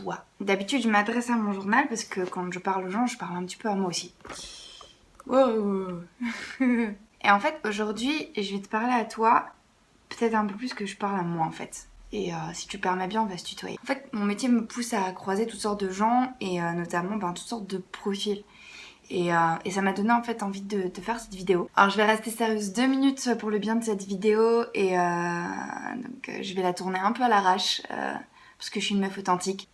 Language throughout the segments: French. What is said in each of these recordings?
toi. D'habitude, je m'adresse à mon journal parce que quand je parle aux gens, je parle un petit peu à moi aussi. Wow. Et en fait, aujourd'hui, je vais te parler à toi, peut-être un peu plus que je parle à moi en fait. Et si tu permets bien, on va se tutoyer. En fait, mon métier me pousse à croiser toutes sortes de gens et notamment toutes sortes de profils. Et ça m'a donné en fait envie de faire cette vidéo. Alors je vais rester sérieuse 2 minutes pour le bien de cette vidéo et donc je vais la tourner un peu à l'arrache parce que je suis une meuf authentique.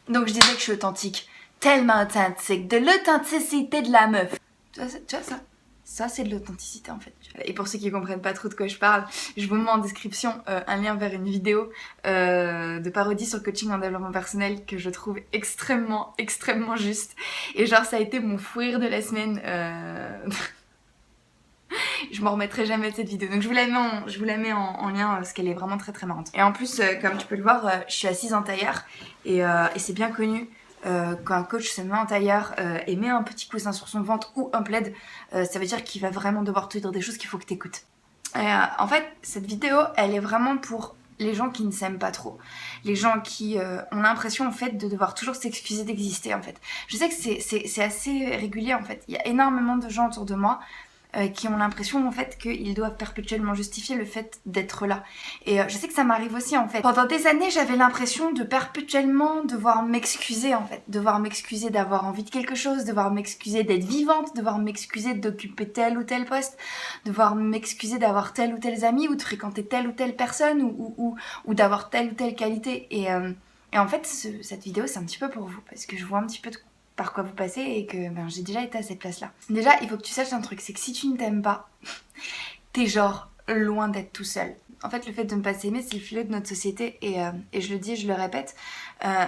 Donc je disais que je suis authentique, tellement authentique, de l'authenticité de la meuf. Tu vois ça ça c'est de l'authenticité en fait. Et pour ceux qui comprennent pas trop de quoi je parle, je vous mets en description un lien vers une vidéo de parodie sur le coaching en développement personnel que je trouve extrêmement juste. Et genre ça a été mon fou rire de la semaine. Je m'en remettrai jamais de cette vidéo. Donc je vous la mets en lien parce qu'elle est vraiment très marrante. Et en plus, comme tu peux le voir, je suis assise en tailleur et c'est bien connu. Quand un coach se met en tailleur et met un petit coussin sur son ventre ou un plaid, ça veut dire qu'il va vraiment devoir te dire des choses qu'il faut que tu écoutes. En fait, cette vidéo, elle est vraiment pour les gens qui ne s'aiment pas trop. Les gens qui ont l'impression en fait de devoir toujours s'excuser d'exister en fait. Je sais que c'est assez régulier en fait. Il y a énormément de gens autour de moi qui ont l'impression en fait qu'ils doivent perpétuellement justifier le fait d'être là. Et je sais que ça m'arrive aussi en fait. Pendant des années, j'avais l'impression de perpétuellement devoir m'excuser en fait. Devoir m'excuser d'avoir envie de quelque chose, devoir m'excuser d'être vivante, devoir m'excuser d'occuper tel ou tel poste, devoir m'excuser d'avoir tel ou tel ami ou de fréquenter telle ou telle personne ou d'avoir telle ou telle qualité. Et en fait, cette vidéo, c'est un petit peu pour vous parce que je vois un petit peu de par quoi vous passez et que j'ai déjà été à cette place là. Déjà il faut que tu saches un truc, c'est que si tu ne t'aimes pas, t'es genre loin d'être tout seul. En fait le fait de ne pas s'aimer c'est le fléau de notre société et je le dis, je le répète,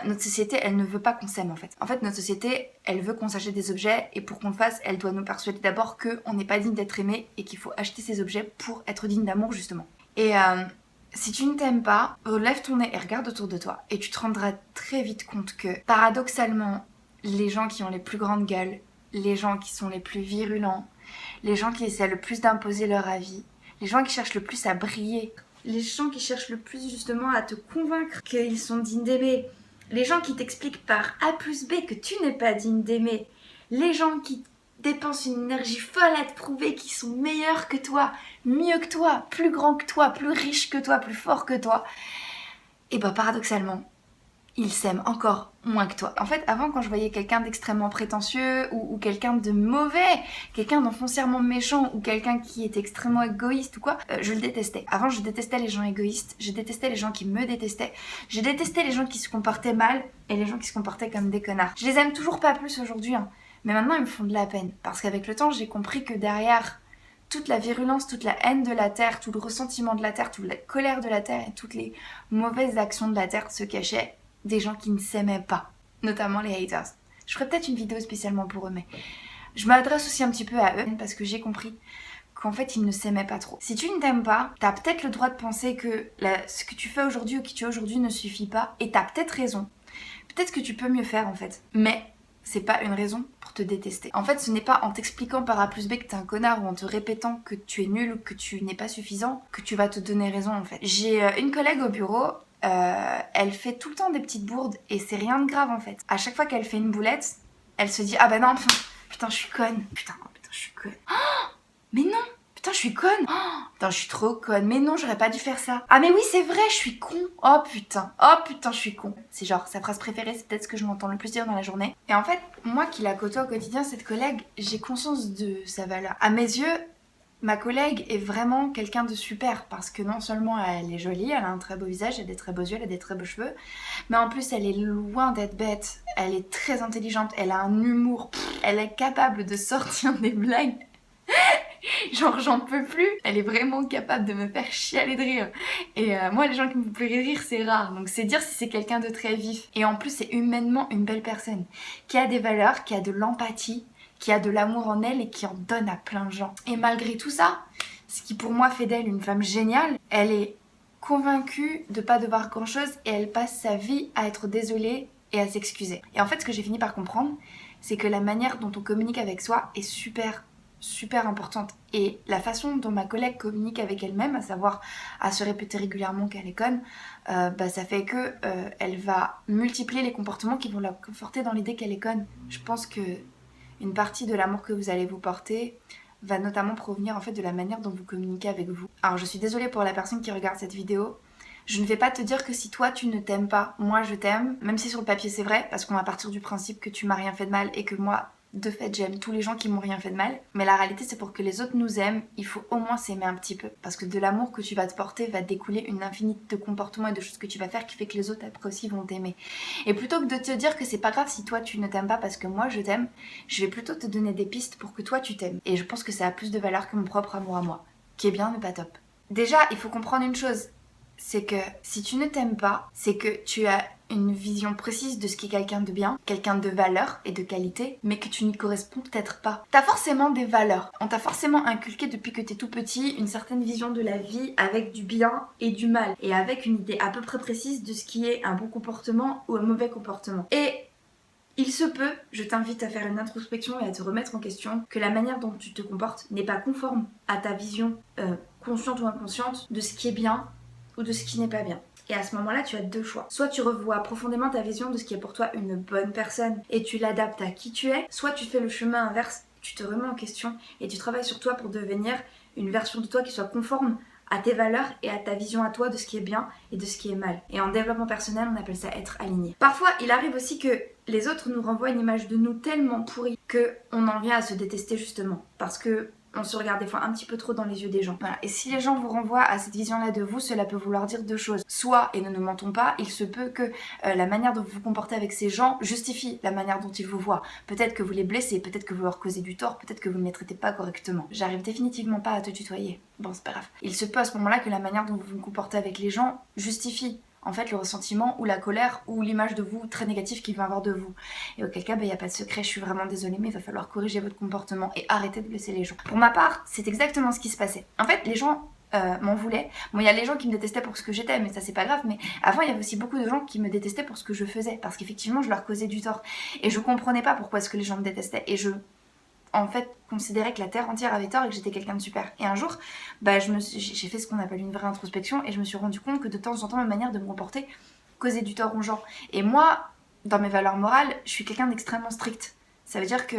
notre société elle ne veut pas qu'on s'aime en fait. En fait notre société elle veut qu'on s'achète des objets et pour qu'on le fasse elle doit nous persuader d'abord qu'on n'est pas digne d'être aimé et qu'il faut acheter ces objets pour être digne d'amour justement. Et si tu ne t'aimes pas, relève ton nez et regarde autour de toi et tu te rendras très vite compte que paradoxalement les gens qui ont les plus grandes gueules, les gens qui sont les plus virulents, les gens qui essaient le plus d'imposer leur avis, les gens qui cherchent le plus à briller, les gens qui cherchent le plus justement à te convaincre qu'ils sont dignes d'aimer, les gens qui t'expliquent par A plus B que tu n'es pas digne d'aimer, les gens qui dépensent une énergie folle à te prouver qu'ils sont meilleurs que toi, mieux que toi, plus grands que toi, plus riches que toi, plus forts que toi, et paradoxalement, ils s'aiment encore moins que toi. En fait, avant, quand je voyais quelqu'un d'extrêmement prétentieux ou quelqu'un de mauvais, quelqu'un d'enfoncièrement méchant ou quelqu'un qui était extrêmement égoïste ou quoi, je le détestais. Avant, je détestais les gens égoïstes, je détestais les gens qui me détestaient, je détestais les gens qui se comportaient mal et les gens qui se comportaient comme des connards. Je les aime toujours pas plus aujourd'hui, hein. Mais maintenant, ils me font de la peine. Parce qu'avec le temps, j'ai compris que derrière toute la virulence, toute la haine de la Terre, tout le ressentiment de la Terre, toute la colère de la Terre et toutes les mauvaises actions de la Terre se cachaient des gens qui ne s'aimaient pas, notamment les haters. Je ferai peut-être une vidéo spécialement pour eux, mais je m'adresse aussi un petit peu à eux parce que j'ai compris qu'en fait ils ne s'aimaient pas trop. Si tu ne t'aimes pas, t'as peut-être le droit de penser que ce que tu fais aujourd'hui ou qui tu es aujourd'hui ne suffit pas et t'as peut-être raison. Peut-être que tu peux mieux faire en fait, mais c'est pas une raison pour te détester. En fait, ce n'est pas en t'expliquant par A plus B que t'es un connard ou en te répétant que tu es nul ou que tu n'es pas suffisant que tu vas te donner raison en fait. J'ai une collègue au bureau, elle fait tout le temps des petites bourdes et c'est rien de grave en fait. À chaque fois qu'elle fait une boulette, elle se dit ah bah non, putain je suis conne, putain je suis conne. Oh, mais non, putain je suis conne. Oh, putain je suis trop conne, mais non j'aurais pas dû faire ça. Ah mais oui c'est vrai je suis con. Oh putain je suis con. C'est genre sa phrase préférée, c'est peut-être ce que je m'entends le plus dire dans la journée. Et en fait moi qui la côtoie au quotidien cette collègue, j'ai conscience de sa valeur. À mes yeux, ma collègue est vraiment quelqu'un de super parce que non seulement elle est jolie, elle a un très beau visage, elle a des très beaux yeux, elle a des très beaux cheveux, mais en plus elle est loin d'être bête, elle est très intelligente, elle a un humour, elle est capable de sortir des blagues. Genre j'en peux plus, elle est vraiment capable de me faire chialer de rire. Et moi les gens qui me font plus rire c'est rare, donc c'est dire si c'est quelqu'un de très vif. Et en plus c'est humainement une belle personne, qui a des valeurs, qui a de l'empathie, qui a de l'amour en elle et qui en donne à plein de gens. Et malgré tout ça, ce qui pour moi fait d'elle une femme géniale, elle est convaincue de pas devoir grand chose et elle passe sa vie à être désolée et à s'excuser. Et en fait ce que j'ai fini par comprendre, c'est que la manière dont on communique avec soi est super super importante. Et la façon dont ma collègue communique avec elle-même, à savoir à se répéter régulièrement qu'elle est conne, ça fait que elle va multiplier les comportements qui vont la conforter dans l'idée qu'elle est conne. Je pense que une partie de l'amour que vous allez vous porter va notamment provenir en fait de la manière dont vous communiquez avec vous. Alors je suis désolée pour la personne qui regarde cette vidéo. Je ne vais pas te dire que si toi tu ne t'aimes pas, moi je t'aime, même si sur le papier c'est vrai, parce qu'on va partir du principe que tu m'as rien fait de mal et que moi, de fait, j'aime tous les gens qui m'ont rien fait de mal. Mais la réalité c'est pour que les autres nous aiment, il faut au moins s'aimer un petit peu. Parce que de l'amour que tu vas te porter va découler une infinité de comportements et de choses que tu vas faire qui fait que les autres après aussi vont t'aimer. Et plutôt que de te dire que c'est pas grave si toi tu ne t'aimes pas parce que moi je t'aime, je vais plutôt te donner des pistes pour que toi tu t'aimes. Et je pense que ça a plus de valeur que mon propre amour à moi, qui est bien mais pas top. Déjà, il faut comprendre une chose. C'est que si tu ne t'aimes pas, c'est que tu as une vision précise de ce qu'est quelqu'un de bien, quelqu'un de valeur et de qualité, mais que tu n'y corresponds peut-être pas. T'as forcément des valeurs. On t'a forcément inculqué depuis que t'es tout petit une certaine vision de la vie avec du bien et du mal, et avec une idée à peu près précise de ce qui est un bon comportement ou un mauvais comportement. Et il se peut, je t'invite à faire une introspection et à te remettre en question, que la manière dont tu te comportes n'est pas conforme à ta vision consciente ou inconsciente de ce qui est bien ou de ce qui n'est pas bien. Et à ce moment-là, tu as deux choix. Soit tu revois profondément ta vision de ce qui est pour toi une bonne personne et tu l'adaptes à qui tu es, soit tu fais le chemin inverse, tu te remets en question et tu travailles sur toi pour devenir une version de toi qui soit conforme à tes valeurs et à ta vision à toi de ce qui est bien et de ce qui est mal. Et en développement personnel, on appelle ça être aligné. Parfois, il arrive aussi que les autres nous renvoient une image de nous tellement pourrie qu'on en vient à se détester justement. Parce que on se regarde des fois un petit peu trop dans les yeux des gens. Voilà. Et si les gens vous renvoient à cette vision-là de vous, cela peut vouloir dire deux choses. Soit, et ne nous mentons pas, il se peut que la manière dont vous vous comportez avec ces gens justifie la manière dont ils vous voient. Peut-être que vous les blessez, peut-être que vous leur causez du tort, peut-être que vous ne les traitez pas correctement. J'arrive définitivement pas à te tutoyer. Bon, c'est pas grave. Il se peut à ce moment-là que la manière dont vous vous comportez avec les gens justifie en fait le ressentiment ou la colère ou l'image de vous très négative qu'ils vont avoir de vous. Et auquel cas, il n'y a pas de secret, je suis vraiment désolée, mais il va falloir corriger votre comportement et arrêter de blesser les gens. Pour ma part, c'est exactement ce qui se passait. En fait, les gens m'en voulaient. Bon, il y a les gens qui me détestaient pour ce que j'étais, mais ça c'est pas grave, mais avant il y avait aussi beaucoup de gens qui me détestaient pour ce que je faisais, parce qu'effectivement je leur causais du tort. Et je comprenais pas pourquoi est-ce que les gens me détestaient. Et je en fait considérais que la terre entière avait tort et que j'étais quelqu'un de super. Et un jour, j'ai fait ce qu'on appelle une vraie introspection et je me suis rendu compte que de temps en temps ma manière de me comporter causait du tort aux gens. Et moi, dans mes valeurs morales, je suis quelqu'un d'extrêmement strict. Ça veut dire que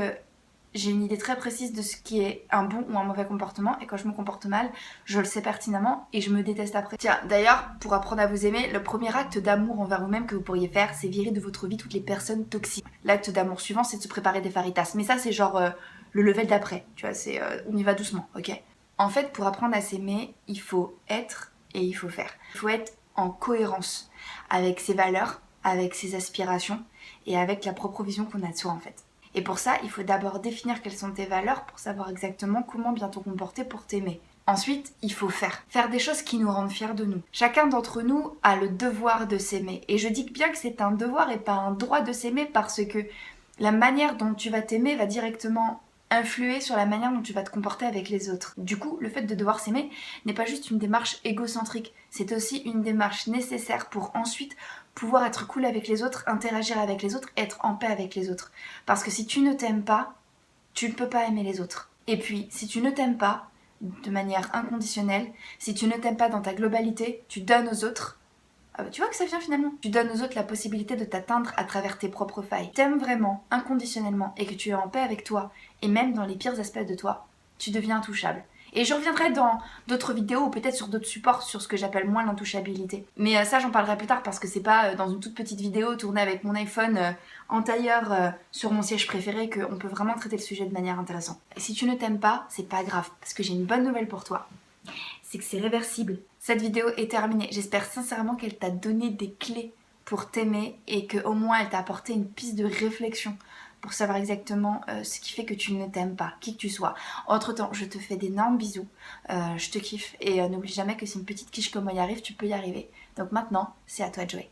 j'ai une idée très précise de ce qui est un bon ou un mauvais comportement et quand je me comporte mal, je le sais pertinemment et je me déteste après. Tiens, d'ailleurs, pour apprendre à vous aimer, le premier acte d'amour envers vous-même que vous pourriez faire, c'est virer de votre vie toutes les personnes toxiques. L'acte d'amour suivant, c'est de se préparer des faritas. Mais ça, c'est genre le level d'après, tu vois, c'est on y va doucement, ok? En fait, pour apprendre à s'aimer, il faut être et il faut faire. Il faut être en cohérence avec ses valeurs, avec ses aspirations et avec la propre vision qu'on a de soi en fait. Et pour ça, il faut d'abord définir quelles sont tes valeurs pour savoir exactement comment bien te comporter pour t'aimer. Ensuite, il faut faire des choses qui nous rendent fiers de nous. Chacun d'entre nous a le devoir de s'aimer. Et je dis bien que c'est un devoir et pas un droit de s'aimer parce que la manière dont tu vas t'aimer va directement influer sur la manière dont tu vas te comporter avec les autres. Du coup, le fait de devoir s'aimer n'est pas juste une démarche égocentrique, c'est aussi une démarche nécessaire pour ensuite pouvoir être cool avec les autres, interagir avec les autres, être en paix avec les autres. Parce que si tu ne t'aimes pas, tu ne peux pas aimer les autres. Et puis, si tu ne t'aimes pas de manière inconditionnelle, si tu ne t'aimes pas dans ta globalité, tu donnes aux autres. Tu vois que ça vient finalement. Tu donnes aux autres la possibilité de t'atteindre à travers tes propres failles. T'aimes vraiment, inconditionnellement, et que tu es en paix avec toi, et même dans les pires aspects de toi, tu deviens intouchable. Et je reviendrai dans d'autres vidéos ou peut-être sur d'autres supports sur ce que j'appelle moins l'intouchabilité. Mais ça j'en parlerai plus tard parce que c'est pas dans une toute petite vidéo tournée avec mon iPhone en tailleur sur mon siège préféré qu'on peut vraiment traiter le sujet de manière intéressante. Et si tu ne t'aimes pas, c'est pas grave parce que j'ai une bonne nouvelle pour toi. C'est que c'est réversible. Cette vidéo est terminée. J'espère sincèrement qu'elle t'a donné des clés pour t'aimer et qu'au moins elle t'a apporté une piste de réflexion pour savoir exactement ce qui fait que tu ne t'aimes pas, qui que tu sois. Entre temps, je te fais d'énormes bisous, je te kiffe et n'oublie jamais que si une petite quiche comme moi y arrive, tu peux y arriver. Donc maintenant, c'est à toi de jouer.